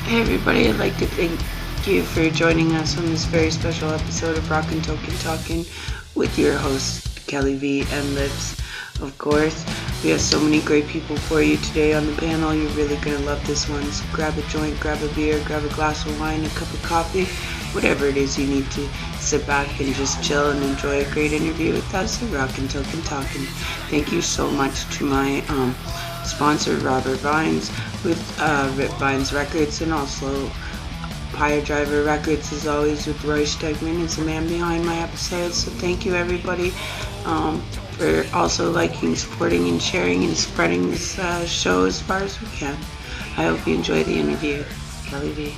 Hey everybody, I'd like to thank you for joining us on this very special episode of ROCKn TALKn with your host Kelly V and Lips. Of course, we have so many great people for you today on the panel. You're really going to love this one. So grab a joint, grab a beer, grab a glass of wine, a cup of coffee, whatever it is you need to sit back and just chill and enjoy a great interview with us at ROCKn TALKn. Thank you so much to my sponsor Robert Vines with Rip Vines Records, and also Pyre Driver Records as always with Roy Stegman is the man behind my episodes. So thank you everybody for also liking, supporting, and sharing and spreading this show as far as we can. I hope you enjoy the interview. Kelly V.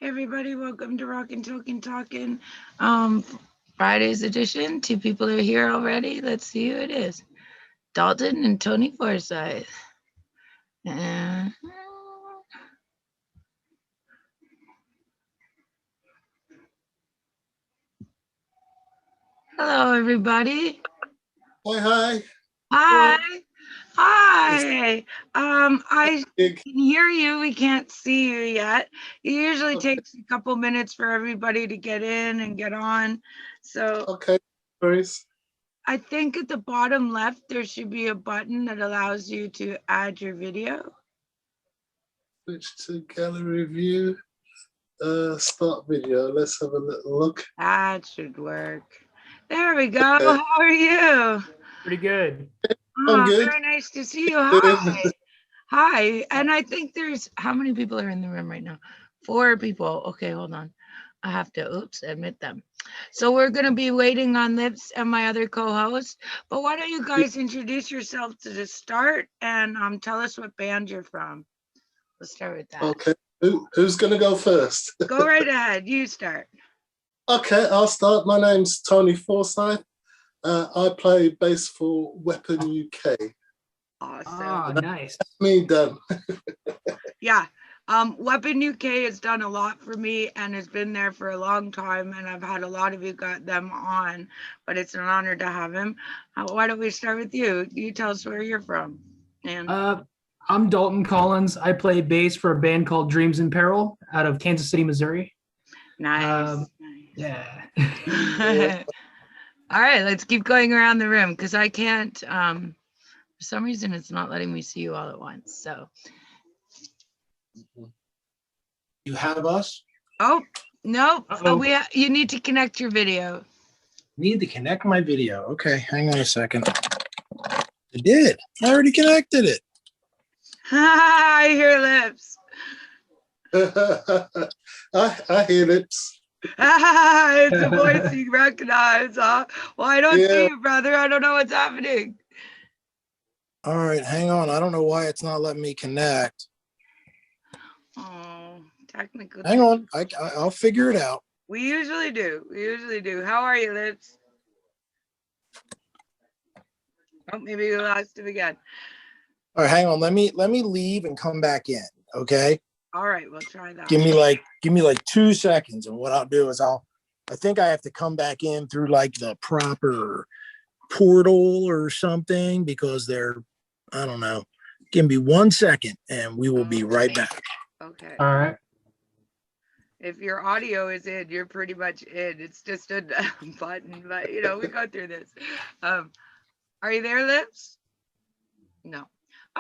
Hey everybody, welcome to ROCKn TALKn. Friday's edition. 2 people are here already. Let's see who it is. Dalton and Tony Forsyth. Hello everybody. Hi. Hi. Hi. I can hear you. We can't see you yet. It usually takes a couple minutes for everybody to get in and get on. So okay, Bruce. I think at the bottom left there should be a button that allows you to add your video. Switch to gallery view. Start video. Let's have a little look. That should work. There we go. Okay. How are you? Pretty good. I'm good. Very nice to see you. Hi. Hi. And I think there's, how many people are in the room right now? 4 people. Okay, hold on. I have to, admit them. So we're going to be waiting on Lips and my other co-host. But why don't you guys introduce yourself to the start and tell us what band you're from. Let's start with that. Okay. Who's going to go first? Go right ahead. You start. Okay, I'll start. My name's Tony Forsyth. I play bass for Weapon UK. Awesome. Oh, nice. That's me done. Yeah. Weapon UK has done a lot for me and has been there for a long time, and I've had a lot of you got them on, but it's an honor to have him. Why don't we start with you? You tell us where you're from. And I'm Dalton Collins. I play bass for a band called Dreams in Peril out of Kansas City, Missouri. Nice. Yeah. All right, let's keep going around the room because I can't, for some reason it's not letting me see you all at once. So you have us? Oh, no. Oh, you need to connect your video. Need to connect my video. Okay, hang on a second. I did. I already connected it. I hear Lips. I hear Lips. It's a voice you recognize, huh? Well, I don't see you, brother. I don't know what's happening. All right, hang on. I don't know why it's not letting me connect. Oh, technically. Hang on. I'll figure it out. We usually do. How are you, Lips? Oh, maybe you lost him again. All right, hang on. Let me leave and come back in. Okay. All right, we'll try that. Give me like 2 seconds, and what I'll do is I think I have to come back in through like the proper portal or something because I don't know. Give me 1 second, and we will be right back. Okay. All right. If your audio is in, you're pretty much in. It's just a button, but we go through this. Are you there, Lips? No.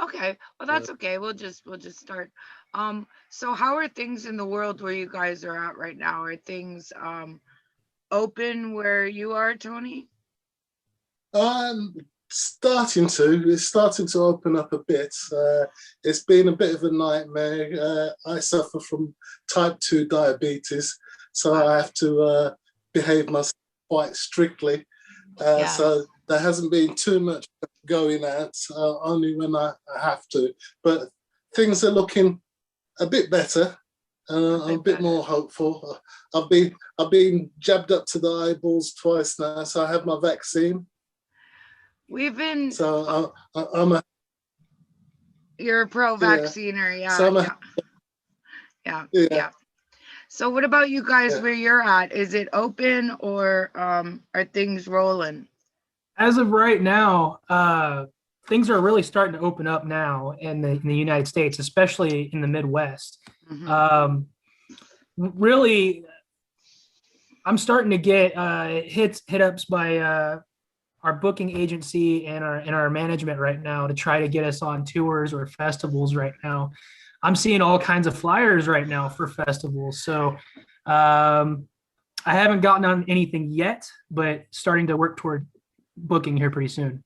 Okay. Well, that's okay. We'll just start. So how are things in the world where you guys are at right now? Are things open where you are, Tony? It's starting to open up a bit. It's been a bit of a nightmare. I suffer from type 2 diabetes, so I have to behave myself quite strictly. So there hasn't been too much going out, only when I have to. But things are looking a bit better. I'm a bit more hopeful. I've been jabbed up to the eyeballs twice now, so I have my vaccine. We've been. So I'm a. You're a pro-vacciner, So yeah. So what about you guys? Yeah. Where you're at? Is it open or are things rolling? As of right now, things are really starting to open up now in the United States, especially in the Midwest. Mhm. Really, I'm starting to get hit ups by our booking agency and our management right now to try to get us on tours or festivals right now. I'm seeing all kinds of flyers right now for festivals. So I haven't gotten on anything yet, but starting to work toward booking here pretty soon.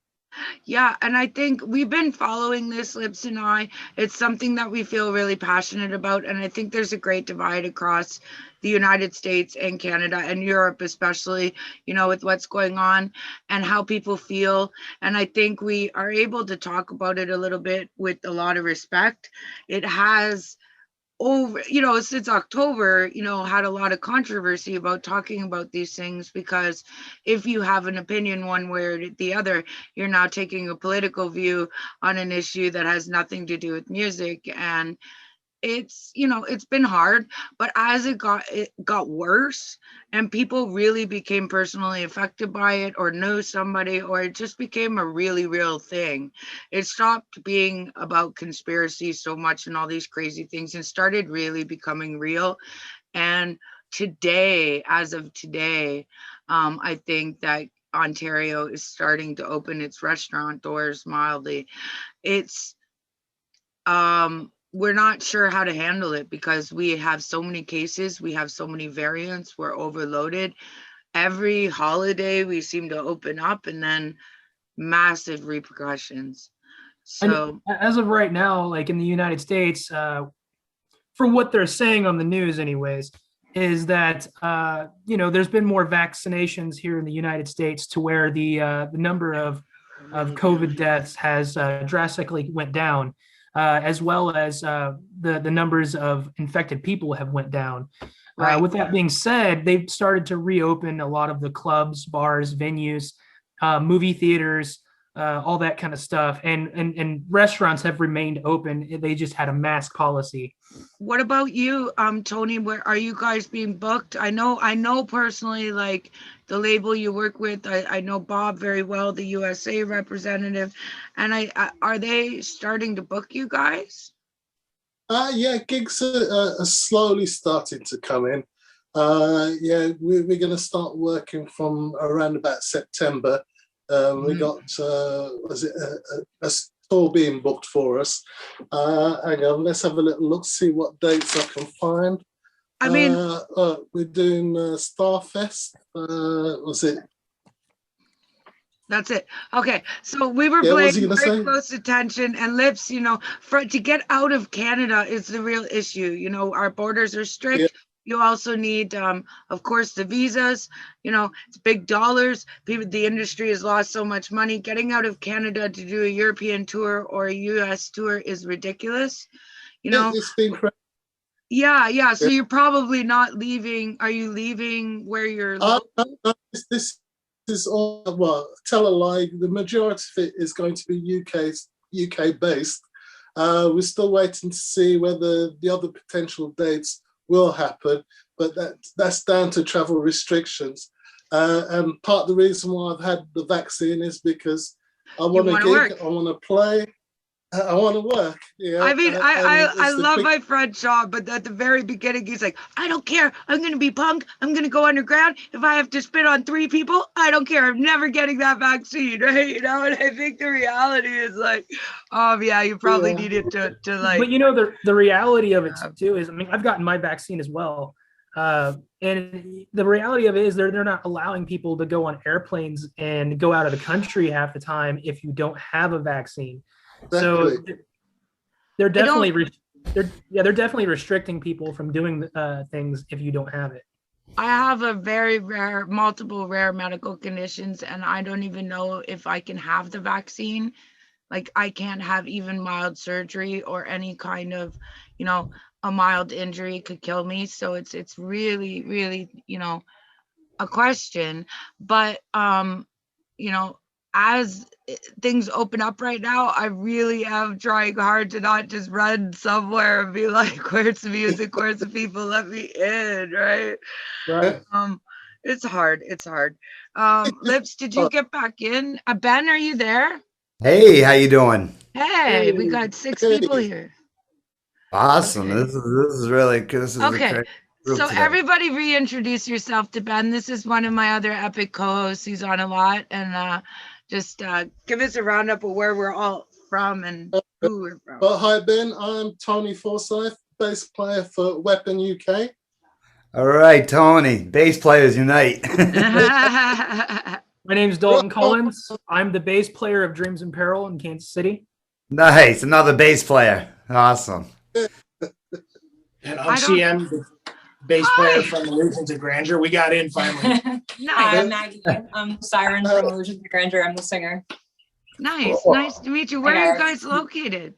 Yeah, and I think we've been following this, Lips and I. It's something that we feel really passionate about, and I think there's a great divide across the United States and Canada and Europe, especially, with what's going on and how people feel. And I think we are able to talk about it a little bit with a lot of respect. It has over since October had a lot of controversy about talking about these things, because if you have an opinion one way or the other, you're now taking a political view on an issue that has nothing to do with music. And it's been hard, but as it got worse and people really became personally affected by it or knew somebody, or it just became a really real thing, it stopped being about conspiracy so much and all these crazy things and started really becoming real. And as of today, I think that Ontario is starting to open its restaurant doors mildly. It's we're not sure how to handle it because we have so many cases, we have so many variants, we're overloaded. Every holiday we seem to open up and then massive repercussions. So And as of right now, like in the United States, for what they're saying on the news, anyways, is that there's been more vaccinations here in the United States to where the number of COVID deaths has drastically went down, as well as the numbers of infected people have went down. right. With that being said, they've started to reopen a lot of the clubs, bars, venues, movie theaters, all that kind of stuff, and restaurants have remained open. They just had a mask policy. What about you, Tony? Where are you guys being booked? I know personally, like the label you work with. I know Bob very well, the USA representative, and are they starting to book you guys? Yeah, gigs are slowly starting to come in. Yeah, we're going to start working from around about September. We got a tour being booked for us. Hang on, let's have a little look, see what dates I can find. I mean, we're doing Starfest. Was it? That's it. Okay, so we were Yeah, paying very close attention, and Lips, to get out of Canada is the real issue. Our borders are strict. Yeah. You also need, of course, the visas. It's big dollars. The industry has lost so much money. Getting out of Canada to do a European tour or a US tour is ridiculous. It's been crazy. Yeah. So you're probably not leaving. Are you leaving where you're local? This is all, well, tell a lie. The majority of it is going to be UK based. We're still waiting to see whether the other potential dates will happen, but that's down to travel restrictions. And part of the reason why I've had the vaccine is because I want to gig, I want to play, I want to work. Yeah. I mean, I love my friend Sean, but at the very beginning, he's like, I don't care. I'm going to be punk. I'm going to go underground. If I have to spit on 3 people, I don't care. I'm never getting that vaccine, right? And I think the reality is like, yeah, you probably need it to like. But the reality of it too is, I mean, I've gotten my vaccine as well. And the reality of it is they're not allowing people to go on airplanes and go out of the country half the time if you don't have a vaccine. So they're definitely they're definitely restricting people from doing things if you don't have it. I have a very multiple rare medical conditions, and I don't even know if I can have the vaccine. Like I can't have even mild surgery or any kind of, a mild injury could kill me. So it's really, really, a question. But as things open up right now, I really am trying hard to not just run somewhere and be like, where's the music, where's the people, let me in, right? Right. It's hard. Lips, did you get back in? Ben, are you there? Hey, how you doing? Hey, we got 6 people here. Awesome. Okay. This is really good. This is a Okay, great group so today. everybody reintroduce yourself to Ben. This is one of my other epic co-hosts. He's on a lot, and just give us a roundup of where we're all from and who we're from. Well, hi Ben, I'm Tony Forsyth, bass player for Weapon UK. All right, Tony. Bass players unite. My name's Dalton Collins. I'm the bass player of Dreams in Peril in Kansas City. Nice. Another bass player. Awesome. And I'm CM, the bass player from Illusions of Grandeur. We got in finally. Hi, I'm Maggie. I'm Siren from Illusions of Grandeur. I'm the singer. Nice to meet you. Where are you guys located?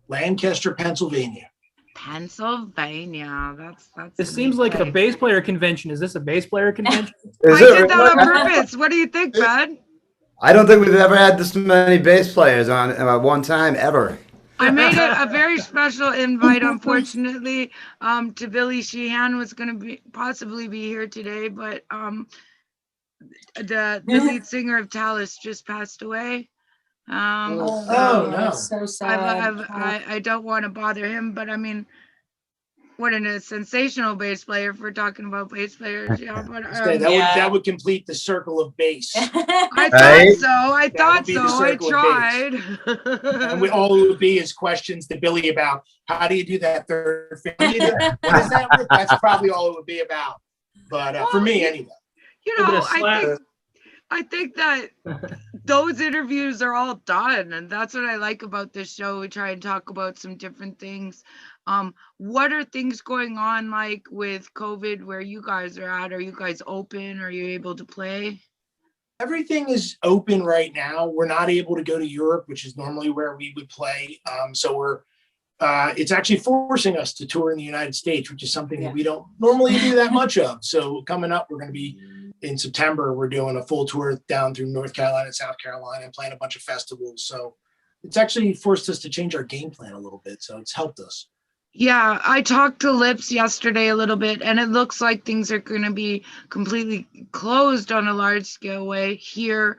Lancaster, Pennsylvania. Pennsylvania. That's. This seems like a bass player convention. Is this a bass player convention? I did that on purpose. What do you think, bud? I don't think we've ever had this many bass players on at one time ever. I made a very special invite, unfortunately, to Billy Sheehan, was going to possibly be here today, but the lead singer of Talus just passed away. No. So sad. I don't want to bother him, but I mean, what a sensational bass player, if we're talking about bass players. Yeah, but that would complete the circle of bass. I thought so. I tried. And all it would be is questions to Billy about how do you do that third finger? What is that? That's probably all it would be about. But for me, anyway. I think that those interviews are all done, and that's what I like about this show. We try and talk about some different things. What are things going on like with COVID where you guys are at? Are you guys open? Are you able to play? Everything is open right now. We're not able to go to Europe, which is normally where we would play. So it's actually forcing us to tour in the United States, which is something that we don't normally do that much of. So coming up, we're going to be in September. We're doing a full tour down through North Carolina and South Carolina and playing a bunch of festivals. So it's actually forced us to change our game plan a little bit. So it's helped us. Yeah, I talked to Lips yesterday a little bit, and it looks like things are going to be completely closed on a large scale way here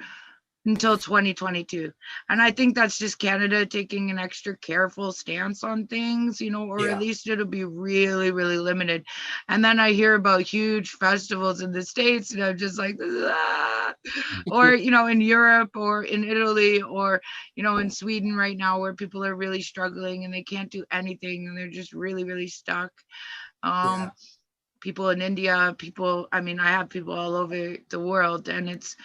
until 2022. And I think that's just Canada taking an extra careful stance on things, or at least it'll be really, really limited. And then I hear about huge festivals in the States, and I'm just like, ah. Or, in Europe or in Italy or, in Sweden right now, where people are really struggling and they can't do anything and they're just really, really stuck. People in India, I have people all over the world, and it's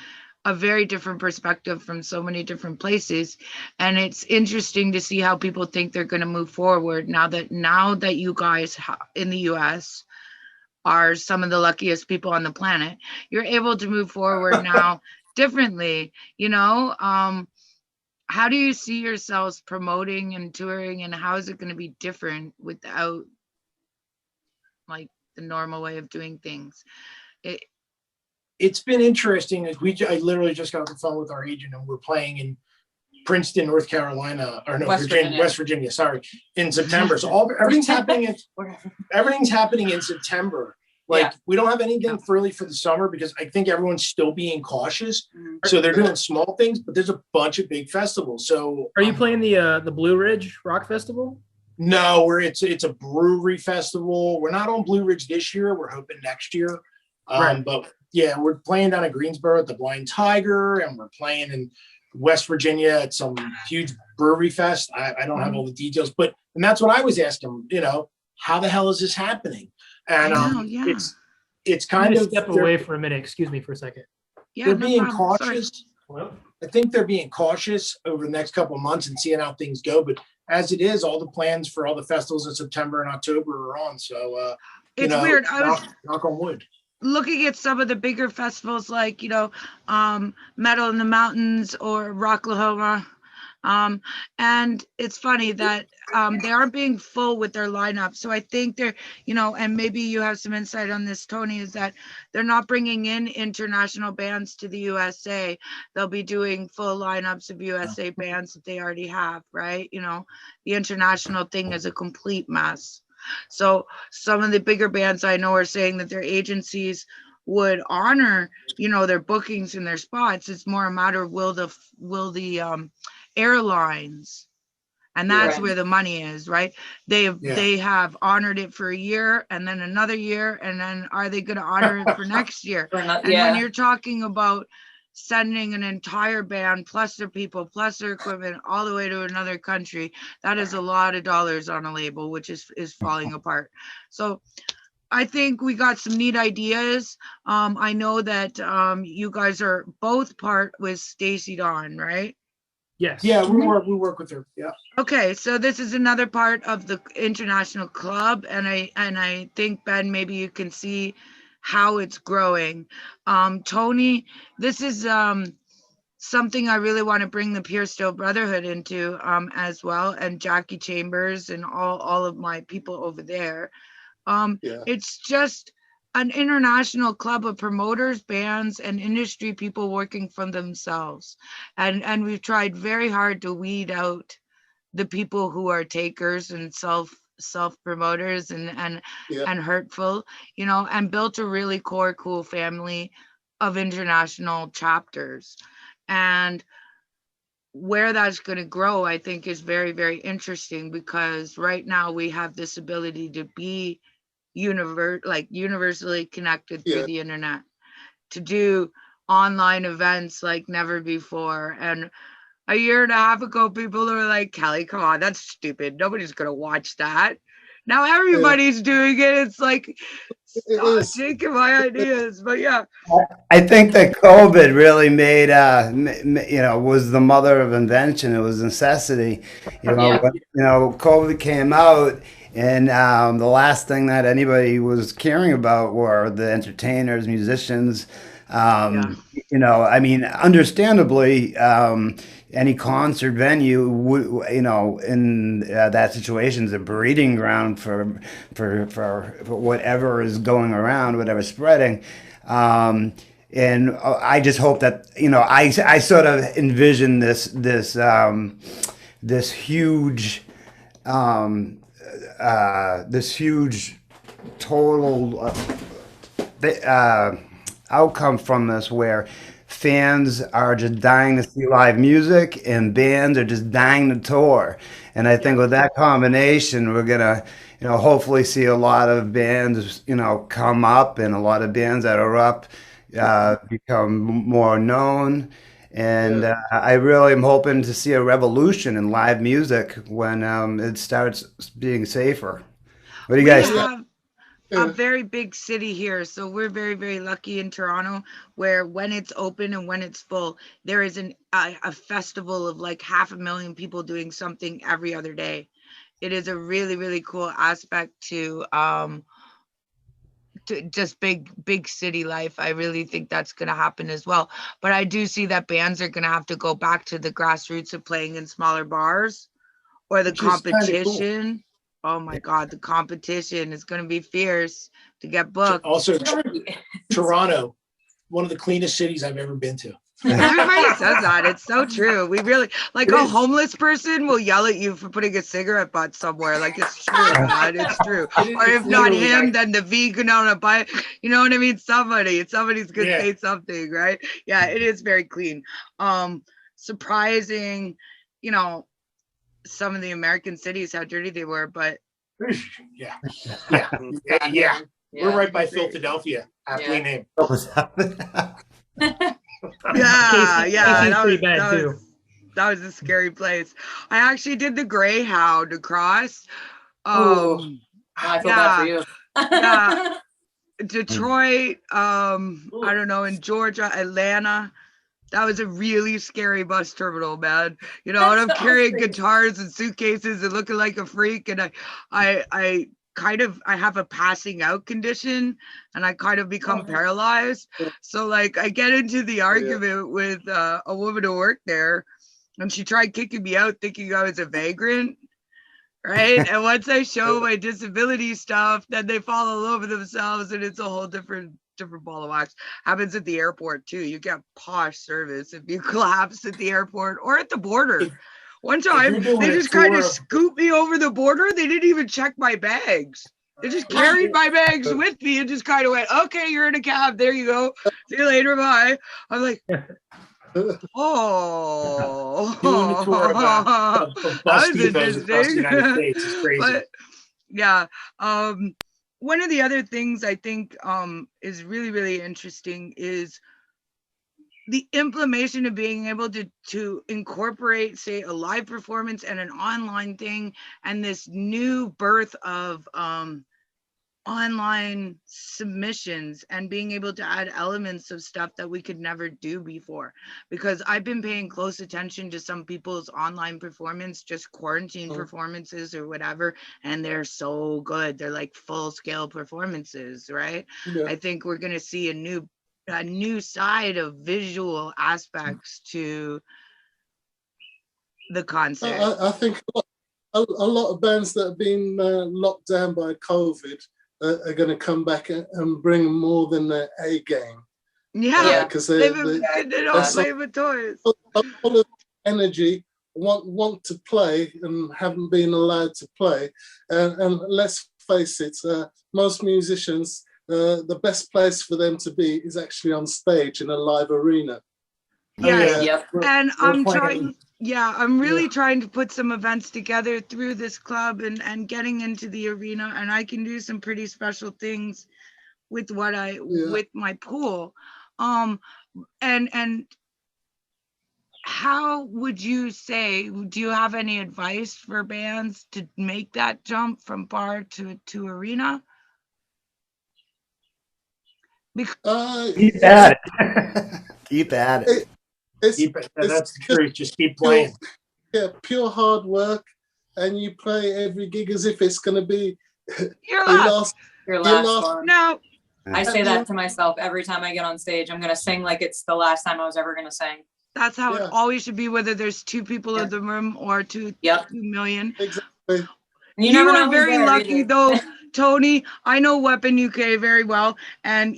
a very different perspective from so many different places. And it's interesting to see how people think they're going to move forward now that you guys in the US are some of the luckiest people on the planet. You're able to move forward now differently, how do you see yourselves promoting and touring, and how is it going to be different without like the normal way of doing things? It's been interesting. I literally just got off the phone with our agent, and we're playing in Princeton, North Carolina, or no, West Virginia, sorry, in September. So everything's happening in September. We don't have anything really for the summer because I think everyone's still being cautious. So they're doing small things, but there's a bunch of big festivals. So are you playing the Blue Ridge Rock Festival? No, it's a brewery festival. We're not on Blue Ridge this year. We're hoping next year. But yeah, we're playing down at Greensboro at the Blind Tiger, and we're playing in West Virginia at some huge brewery fest. I don't have all the details, and that's what I was asking, how the hell is this happening? And it's kind of step away for a minute. Excuse me for a second. Yeah, they're being cautious. Well, I think they're being cautious over the next couple of months and seeing how things go. But as it is, all the plans for all the festivals in September and October are on. So it's weird. I was knock on wood. Looking at some of the bigger festivals like, Metal in the Mountains or Rocklahoma, And it's funny that they aren't being full with their lineup. So I think they're, and maybe you have some insight on this, Tony, is that they're not bringing in international bands to the USA. They'll be doing full lineups of USA bands that they already have, right? The international thing is a complete mess. So some of the bigger bands I know are saying that their agencies would honor, their bookings and their spots. It's more a matter of will the airlines, and that's where the money is, right? They have honored it for a year and then another year, and then are they going to honor it for next year? And when you're talking about sending an entire band plus their people plus their equipment all the way to another country, that is a lot of dollars on a label, which is falling apart. So I think we got some neat ideas. I know that you guys are both part with Stacy Dawn, right? Yes. Yeah, we work with her. Yeah. Okay, so this is another part of the international club, and I think, Ben, maybe you can see how it's growing. Tony, this is something I really want to bring the Pure Steel Brotherhood into as well, and Jackie Chambers and all of my people over there. It's just an international club of promoters, bands, and industry people working for themselves. And we've tried very hard to weed out the people who are takers and self promoters and hurtful, and built a really core, cool family of international chapters. And where that's going to grow, I think, is very, very interesting, because right now we have this ability to be universally connected through the internet, to do online events like never before. And a year and a half ago, people were like, Kelly, come on, that's stupid. Nobody's going to watch that. Now everybody's doing it. It's like, stop taking my ideas. But I think that COVID really made, was the mother of invention. It was necessity. COVID came out, and the last thing that anybody was caring about were the entertainers, musicians. Understandably, any concert venue, in that situation is a breeding ground for whatever is going around, whatever's spreading. And I just hope that, I sort of envision this huge total outcome from this, where fans are just dying to see live music and bands are just dying to tour. And I think with that combination, we're gonna, hopefully see a lot of bands, come up, and a lot of bands that are up become more known. And I really am hoping to see a revolution in live music when it starts being safer. What do you guys think? A very big city here, so we're very, very lucky in Toronto, where when it's open and when it's full, there is a festival of like 500,000 people doing something every other day. It is a really, really cool aspect to just big city life. I really think that's going to happen as well. But I do see that bands are going to have to go back to the grassroots of playing in smaller bars, or the competition. Oh my God, the competition is going to be fierce to get booked. Also, Toronto, one of the cleanest cities I've ever been to. Everybody says that. It's so true. We really, like, a homeless person will yell at you for putting a cigarette butt somewhere. Like, it's true, man. It's true. Or if not him, then the vegan on a bike. You know what I mean? Somebody's going to say something, right? Yeah, it is very clean. Surprising, some of the American cities, how dirty they were, but yeah. We're right by Philadelphia, aptly named. That was a scary place. I actually did the Greyhound across. I feel bad for you. Detroit, I don't know, in Georgia, Atlanta. That was a really scary bus terminal, man. And I'm carrying guitars and suitcases and looking like a freak. And I have a passing out condition, and I kind of become paralyzed. So like I get into the argument with a woman who worked there, And she tried kicking me out thinking I was a vagrant. Right. And once I show my disability stuff, then they fall all over themselves and it's a whole different ball of wax. Happens at the airport too. You get posh service if you collapse at the airport or at the border. One time they just kind of scooped me over the border. They didn't even check my bags. They just carried my bags with me and just kind of went, okay, you're in a cab. There you go. See you later. Bye. I'm like, oh, Doing the tour of bus depots across the United States is crazy. But yeah, one of the other things I think is really, really interesting is the implementation of being able to incorporate, say, a live performance and an online thing, and this new birth of online submissions and being able to add elements of stuff that we could never do before. Because I've been paying close attention to some people's online performance, just quarantine performances or whatever, and they're so good. They're like full scale performances, right? Yeah. I think we're going to see a new side of visual aspects to the concert. I think a lot of bands that have been locked down by COVID are going to come back and bring more than their A game. Yeah, because they've been getting all playing with toys. A lot of energy, want to play and haven't been allowed to play. And let's face it, most musicians, the best place for them to be is actually on stage in a live arena. Yeah, and I'm really trying to put some events together through this club and getting into the arena, and I can do some pretty special things with with my pool. And how would you say, do you have any advice for bands to make that jump from bar to arena? Keep at it. Keep at it. That's the truth. Just keep playing. Pure hard work, and you play every gig as if it's going to be your last one. No. I say that to myself every time I get on stage. I'm going to sing like it's the last time I was ever going to sing. That's how it always should be, whether there's 2 people in the room or 2 million. Exactly. You are very lucky though, Tony. I know Weapon UK very well, and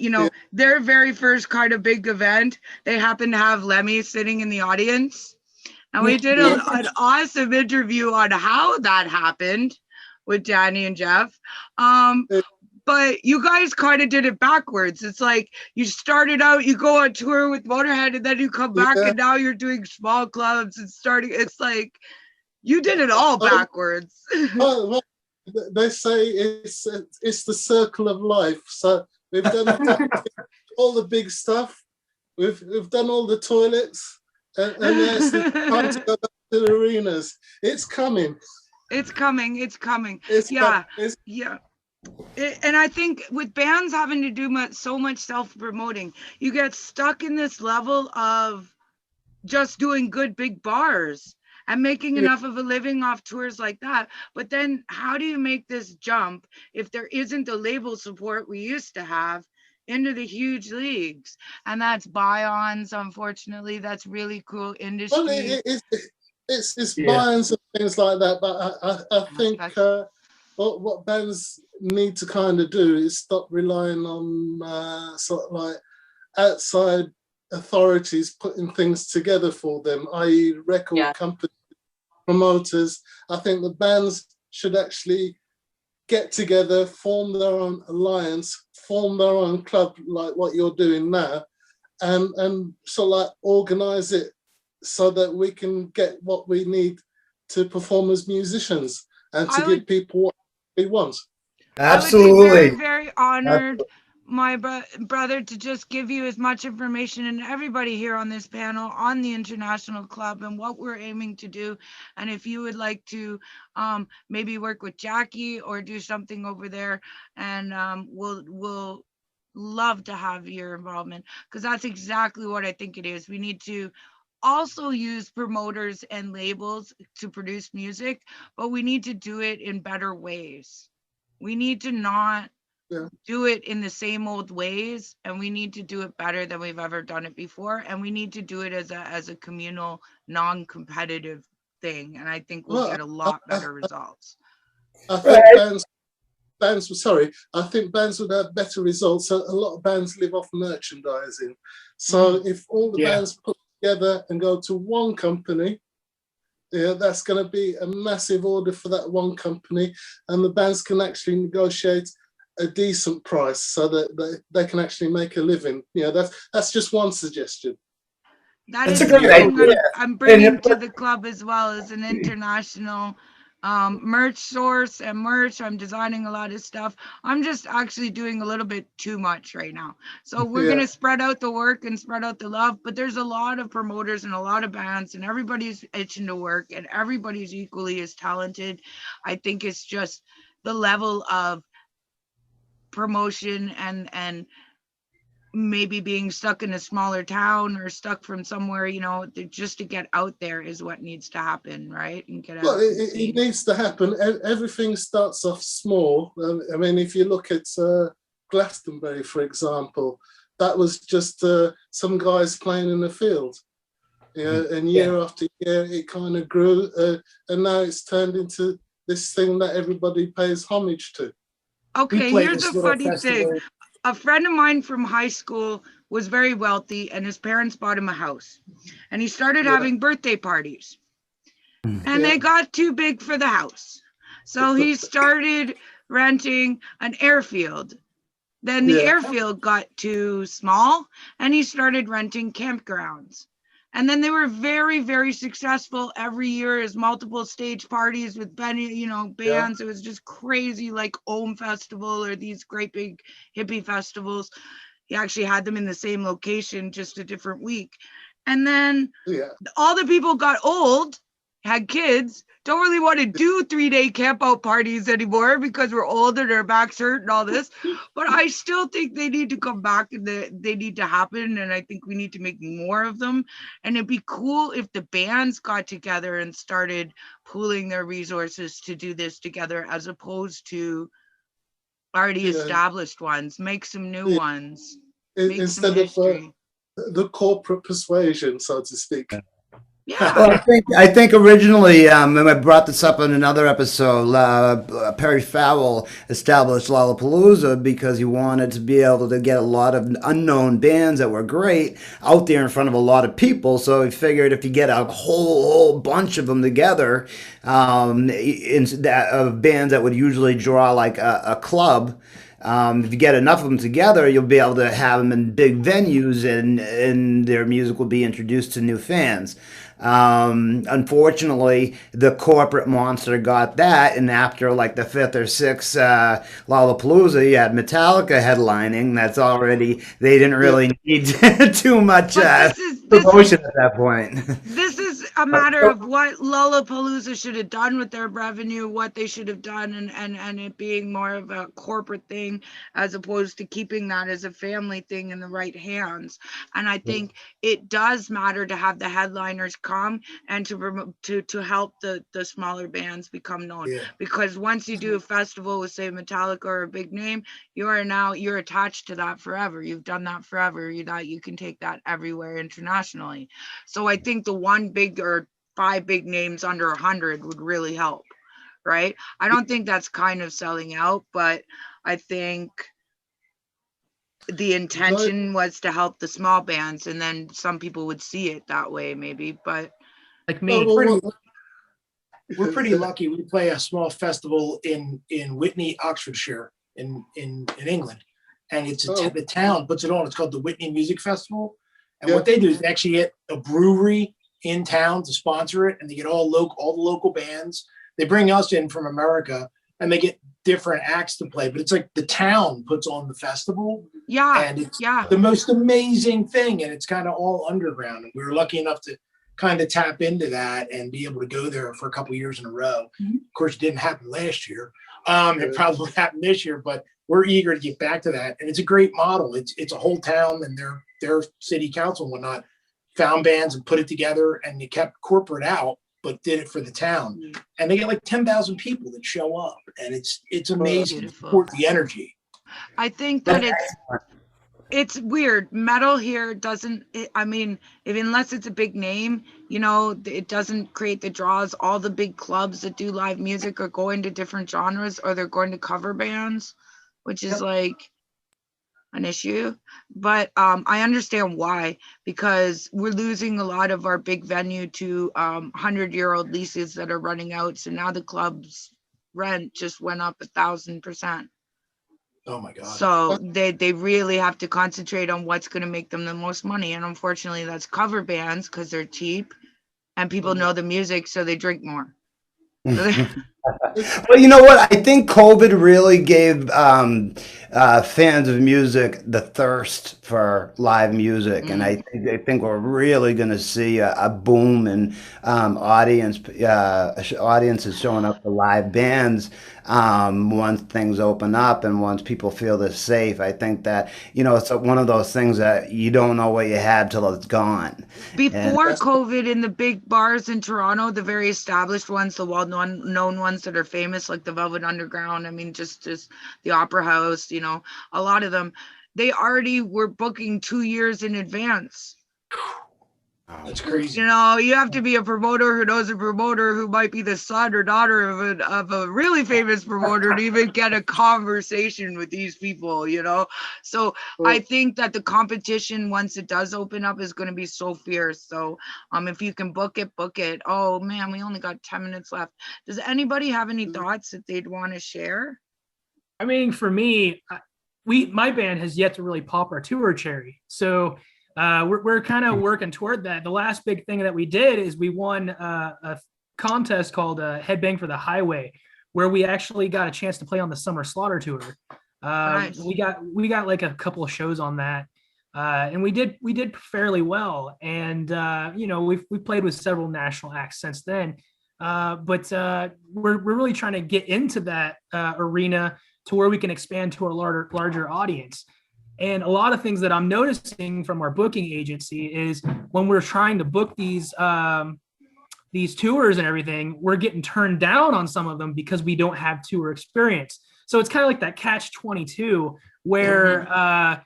their very first kind of big event, they happened to have Lemmy sitting in the audience, and we did an awesome interview on how that happened with Danny and Jeff. But you guys kind of did it backwards. It's like you started out, you go on tour with Motorhead, and then you come back, and now you're doing small clubs and starting. It's like you did it all backwards. Well, they say it's the circle of life. So we've done all the big stuff. We've done all the toilets, and now it's the time to go back to the arenas. It's coming. It's coming. Yeah. And I think with bands having to do so much self-promoting, you get stuck in this level of just doing good big bars and making enough of a living off tours like that. But then how do you make this jump if there isn't the label support we used to have into the huge leagues? And that's buy-ons, unfortunately. That's really cool industry. Well, it's buy-ons and things like that. But I think what bands need to kind of do is stop relying on sort of like outside authorities putting things together for them, i.e. record companies, promoters. I think the bands should actually get together, form their own alliance, form their own club like what you're doing now, and sort of like organize it so that we can get what we need to perform as musicians and to give people what they want. Absolutely. I would be very, very honored, my brother, to just give you as much information and everybody here on this panel on the International Club and what we're aiming to do. And if you would like to maybe work with Jackie or do something over there, and we'll love to have your involvement, because that's exactly what I think it is. We need to also use promoters and labels to produce music, but we need to do it in better ways. We need to not do it in the same old ways, and we need to do it better than we've ever done it before, and we need to do it as a communal, non-competitive thing, and I think we'll get a lot better results. I think I think bands would have better results. A lot of bands live off merchandising. So if all the bands put together and go to one company, that's going to be a massive order for that one company, and the bands can actually negotiate a decent price so that they can actually make a living. That's just one suggestion. That is something I'm bringing to the club as well as an international merch source and merch. I'm designing a lot of stuff. I'm just actually doing a little bit too much right now. So we're going to spread out the work and spread out the love, but there's a lot of promoters and a lot of bands, and everybody's itching to work, and everybody's equally as talented. I think it's just the level of promotion and maybe being stuck in a smaller town or stuck from somewhere, just to get out there is what needs to happen, right? And get out. Well, it needs to happen. Everything starts off small. I mean, if you look at Glastonbury, for example, that was just some guys playing in the field. And year after year, it kind of grew, and now it's turned into this thing that everybody pays homage to. Okay, here's a funny thing. A friend of mine from high school was very wealthy, and his parents bought him a house, and he started having birthday parties, and they got too big for the house. So he started renting an airfield. Then the airfield got too small, and he started renting campgrounds. And then they were very, very successful every year as multiple stage parties with bands. It was just crazy, like Ohm Festival or these great big hippie festivals. He actually had them in the same location, just a different week. And then all the people got old, had kids, don't really want to do 3-day camp out parties anymore because we're older, their backs hurt and all this. But I still think they need to come back, and they need to happen. And I think we need to make more of them. And it'd be cool if the bands got together and started pooling their resources to do this together, as opposed to already established ones. Make some new ones. Instead of the corporate persuasion, so to speak. Yeah. Well, I think originally, and I brought this up in another episode, Perry Farrell established Lollapalooza because he wanted to be able to get a lot of unknown bands that were great out there in front of a lot of people. So he figured if you get a whole bunch of them together, of bands that would usually draw like a club, if you get enough of them together, you'll be able to have them in big venues, and their music will be introduced to new fans. Unfortunately, the corporate monster got that, and after like the 5th or 6th Lollapalooza, you had Metallica headlining. They didn't really need too much promotion at that point. This is a matter of what Lollapalooza should have done with their revenue, what they should have done, and it being more of a corporate thing as opposed to keeping that as a family thing in the right hands. And I think it does matter to have the headliners come and to help the smaller bands become known. Because once you do a festival with, say, Metallica or a big name, you're attached to that forever. You've done that forever. You can take that everywhere internationally. So I think the 1 big or 5 big names under 100 would really help, right? I don't think that's kind of selling out, but I think the intention was to help the small bands, and then some people would see it that way, maybe. But like me, we're pretty lucky. We play a small festival in Whitney, Oxfordshire, in England, and it's the town puts it on. It's called the Whitney Music Festival, and what they do is they actually get a brewery in town to sponsor it, and they get all the local bands. They bring us in from America, and they get different acts to play, but it's like the town puts on the festival. And it's the most amazing thing, and it's kind of all underground. And we were lucky enough to kind of tap into that and be able to go there for a couple of years in a row. Of course, it didn't happen last year. It probably won't happen this year, but we're eager to get back to that. And it's a great model. It's a whole town, and their city council and whatnot found bands and put it together, and they kept corporate out, but did it for the town. And they get like 10,000 people that show up, and it's amazing to support the energy. I think that it's weird. Metal here doesn't, I mean, unless it's a big name, you know, it doesn't create the draws. All the big clubs that do live music are going to different genres, or they're going to cover bands, which is like an issue. But I understand why, because we're losing a lot of our big venue to 100-year-old leases that are running out. So now the club's rent just went up 1,000%. Oh my God. So they really have to concentrate on what's going to make them the most money. And unfortunately, that's cover bands because they're cheap and people know the music, so they drink more. Well, you know what? I think COVID really gave fans of music the thirst for live music, and I think we're really going to see a boom in audiences showing up for live bands once things open up and once people feel they're safe. I think that it's one of those things that you don't know what you had till it's gone. Before COVID, in the big bars in Toronto, the very established ones, the well-known ones that are famous, like the Velvet Underground, I mean, just the Opera House, a lot of them, they already were booking 2 years in advance. That's crazy. You have to be a promoter who knows a promoter who might be the son or daughter of a really famous promoter to even get a conversation with these people, So I think that the competition, once it does open up, is going to be so fierce. So if you can book it, book it. Oh man, we only got 10 minutes left. Does anybody have any thoughts that they'd want to share? I mean, for me, my band has yet to really pop our tour cherry. So we're kind of working toward that. The last big thing that we did is we won a contest called Headbang for the Highway, where we actually got a chance to play on the Summer Slaughter tour. Nice. We got like a couple of shows on that, and we did fairly well. And we've played with several national acts since then. But we're really trying to get into that arena to where we can expand to a larger audience. And a lot of things that I'm noticing from our booking agency is when we're trying to book these tours and everything, we're getting turned down on some of them because we don't have tour experience. So it's kind of like that catch-22 where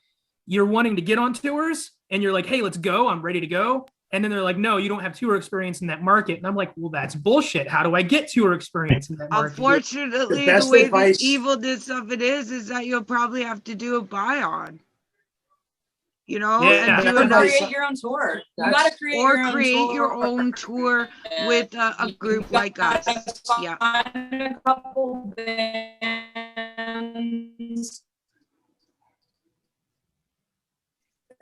you're wanting to get on tours and you're like, hey, let's go. I'm ready to go. And then they're like, no, you don't have tour experience in that market. And I'm like, well, that's bullshit. How do I get tour experience in that market? Unfortunately, the way the evilness of it is that you'll probably have to do a buy-on. And create your own tour. You gotta create your own tour with a group like us. Yeah. A couple bands.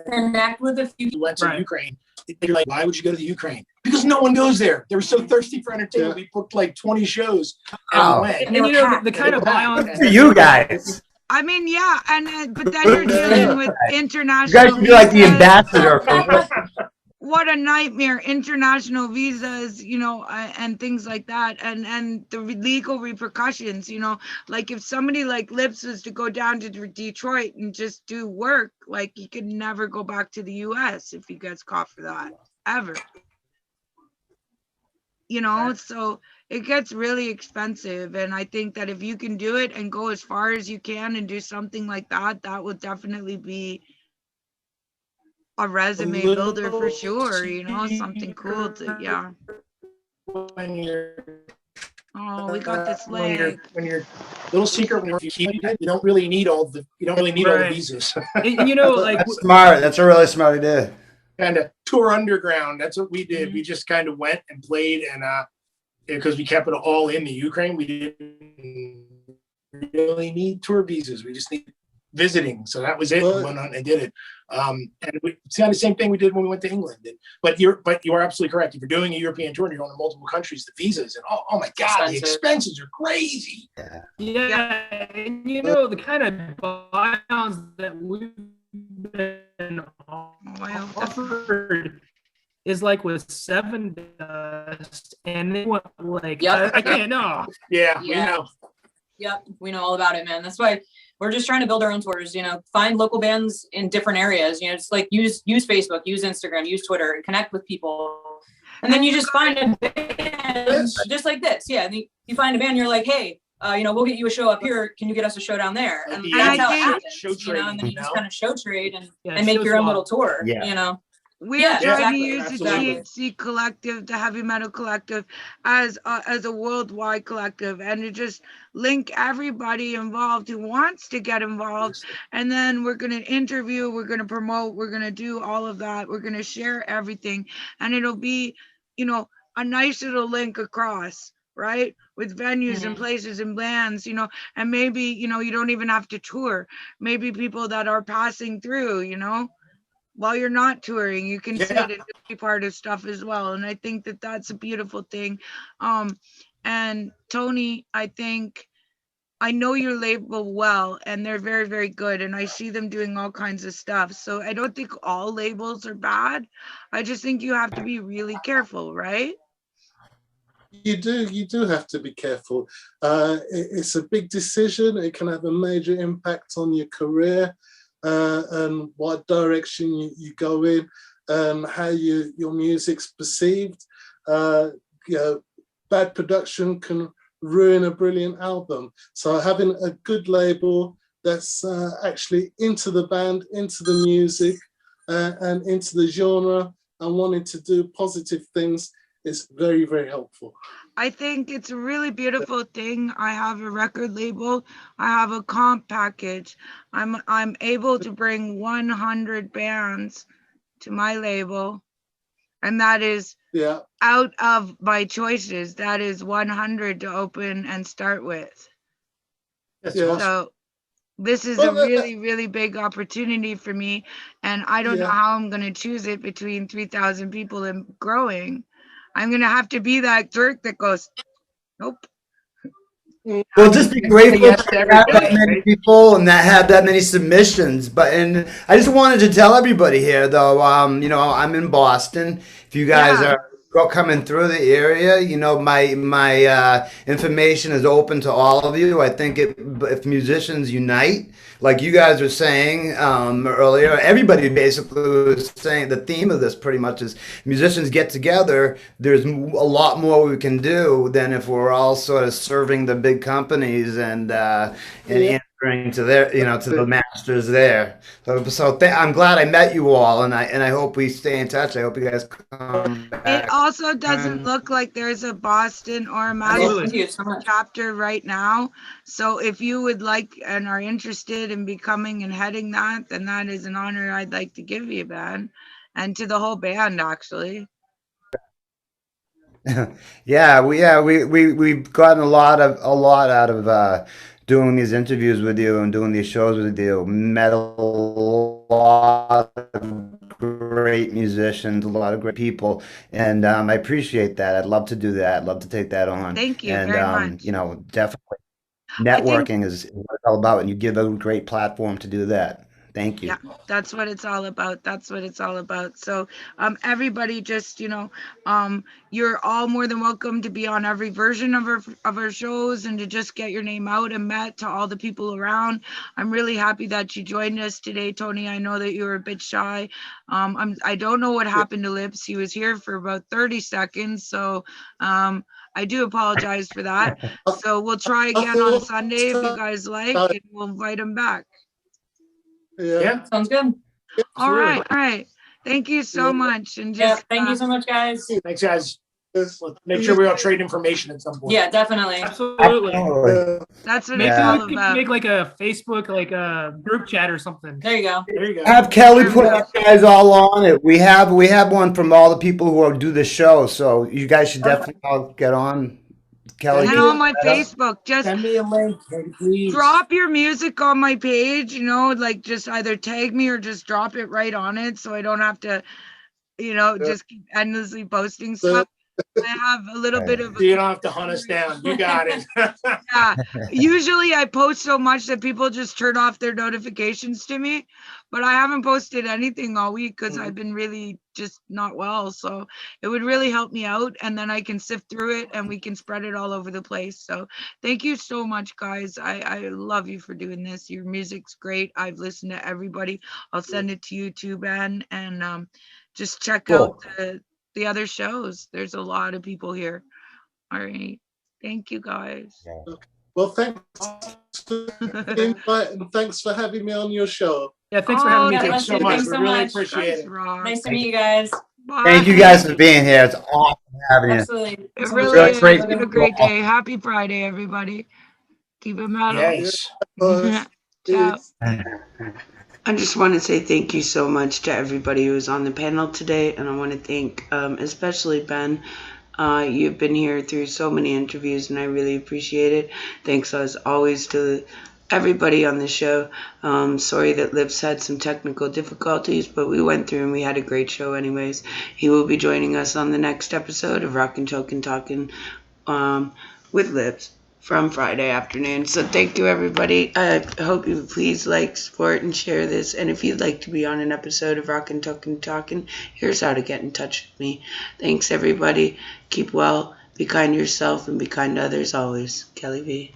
Connect with a few. You went to Ukraine. You're like, why would you go to the Ukraine? Because no one goes there. They were so thirsty for entertainment. We booked like 20 shows and went. And the kind of buy-on for you guys. I mean, yeah, and but then you're dealing with international. You guys should be like the ambassador for what a nightmare, international visas, and things like that, and the legal repercussions, like if somebody like Lips was to go down to Detroit and just do work, like he could never go back to the US if he gets caught for that, ever. So it gets really expensive, and I think that if you can do it and go as far as you can and do something like that, that would definitely be a resume builder for sure, something cool to, Oh, we got this leg. When you're little secret, when you don't really need all the visas. That's smart. That's a really smart idea. Kind of tour underground. That's what we did. We just kind of went and played, and because we kept it all in the Ukraine, we didn't really need tour visas. We just need visiting. So that was it. We went on and did it. And it's kind of the same thing we did when we went to England. But you are absolutely correct. If you're doing a European tour and you're going to multiple countries, the visas and oh my God, the expenses are crazy. Yeah. And the kind of buy-ons that we've been offered is like with Seven Dust, and they want like I can't know. Yeah, we know. Yep, we know all about it, man. That's why we're just trying to build our own tours, find local bands in different areas, just like use Facebook, use Instagram, use Twitter, and connect with people. And then you just find a band just like this. Yeah. And you find a band, you're like, hey, we'll get you a show up here. Can you get us a show down there? And I that's how it think- happens, Show trading, and then you just you know? kind of show trade and Yeah, make show your own swap. little tour, Yeah. We Yeah, are trying exactly, to use absolutely. the THC collective, the heavy metal collective, as a worldwide collective, and to just link everybody involved who wants to get involved. And then we're going to interview, we're going to promote, we're going to do all of that. We're going to share everything, and it'll be, a nice little link across, right? With venues and places and bands, and maybe, you don't even have to tour. Maybe people that are passing through, while you're not touring, you can sit and be part of stuff as well. And I think that that's a beautiful thing. And Tony, I know your label well, and they're very, very good. And I see them doing all kinds of stuff. So I don't think all labels are bad. I just think you have to be really careful, right? You do have to be careful. It's a big decision. It can have a major impact on your career. And what direction you go in, and how your music's perceived. Bad production can ruin a brilliant album. So having a good label that's actually into the band, into the music, and into the genre, and wanting to do positive things is very, very helpful. I think it's a really beautiful thing. I have a record label. I have a comp package. I'm able to bring 100 bands to my label, and that is out of my choices. That is 100 to open and start with. So this is a really, really big opportunity for me, and I don't know how I'm going to choose it between 3,000 people and growing. I'm going to have to be that jerk that goes, nope. Well, just be grateful that you have that many people and that have that many submissions. And I just wanted to tell everybody here, though, I'm in Boston. If you guys are coming through the area, my information is open to all of you. I think if musicians unite, like you guys were saying earlier, everybody basically was saying the theme of this pretty much is musicians get together. There's a lot more we can do than if we're all sort of serving the big companies and answering to their, to the masters there. So I'm glad I met you all, and I hope we stay in touch. I hope you guys come back. It also doesn't look like there's a Boston or a Massachusetts chapter right now. So if you would like and are interested in becoming and heading that, then that is an honor I'd like to give you, Ben, and to the whole band, actually. We've gotten a lot out of doing these interviews with you and doing these shows with you. Met a lot of great musicians, a lot of great people, and I appreciate that. I'd love to do that. I'd love to take that on. Thank you and, very much. Definitely networking is what it's all about, and you give a great platform to do that. Thank you. Yeah, that's what it's all about. That's what it's all about. So everybody just, you're all more than welcome to be on every version of our shows and to just get your name out and met to all the people around. I'm really happy that you joined us today, Tony. I know that you were a bit shy. I don't know what happened to Lips. He was here for about 30 seconds. So I do apologize for that. So we'll try again on Sunday if you guys like, and we'll invite him back. Yeah, sounds good. All right. Thank you so much. And just thank you so much, guys. Thanks, guys. Let's make sure we all trade information at some point. Yeah, definitely. Absolutely. That's what Maybe it's all we could about. make like a Facebook, like a group chat or something. There you go. There you go. Have Kelly put you guys all on it. We have one from all the people who do the show, so you guys should definitely all get on. Kelly, And on my Facebook, just send me a link, please. drop your music on my page, like just either tag me or just drop it right on it so I don't have to, just keep endlessly posting stuff. I have a little bit of So you don't have to hunt us down. You got it. yeah. Usually I post so much that people just turn off their notifications to me, but I haven't posted anything all week because I've been really just not well. So it would really help me out, and then I can sift through it and we can spread it all over the place. So thank you so much, guys. I love you for doing this. Your music's great. I've listened to everybody. I'll send it to you too, Ben, and just check out the other shows. There's a lot of people here. All right. Thank you, guys. Well, thanks for the invite and thanks for having me on your show. Yeah, thanks for having me. yeah, Thanks bless so you. much. Thanks We so really much. appreciate Thanks, it. Rock. Nice to meet you guys. Thank you guys for being here. It's awesome having you. Absolutely. It Thanks so much, really Really is. guys. great Have a people. great day. Happy Friday, everybody. Keep it metal. Yes. Ciao. I just want to say thank you so much to everybody who was on the panel today, and I want to thank especially Ben. You've been here through so many interviews, and I really appreciate it. Thanks as always to everybody on the show. Sorry that Lips had some technical difficulties, but we went through and we had a great show anyways. He will be joining us on the next episode of ROCKn TALKn with Lips from Friday afternoon. So thank you, everybody. I hope you please like, support, and share this. And if you'd like to be on an episode of ROCKn TALKn, here's how to get in touch with me. Thanks, everybody. Keep well, be kind to yourself, and be kind to others always. Kelly V.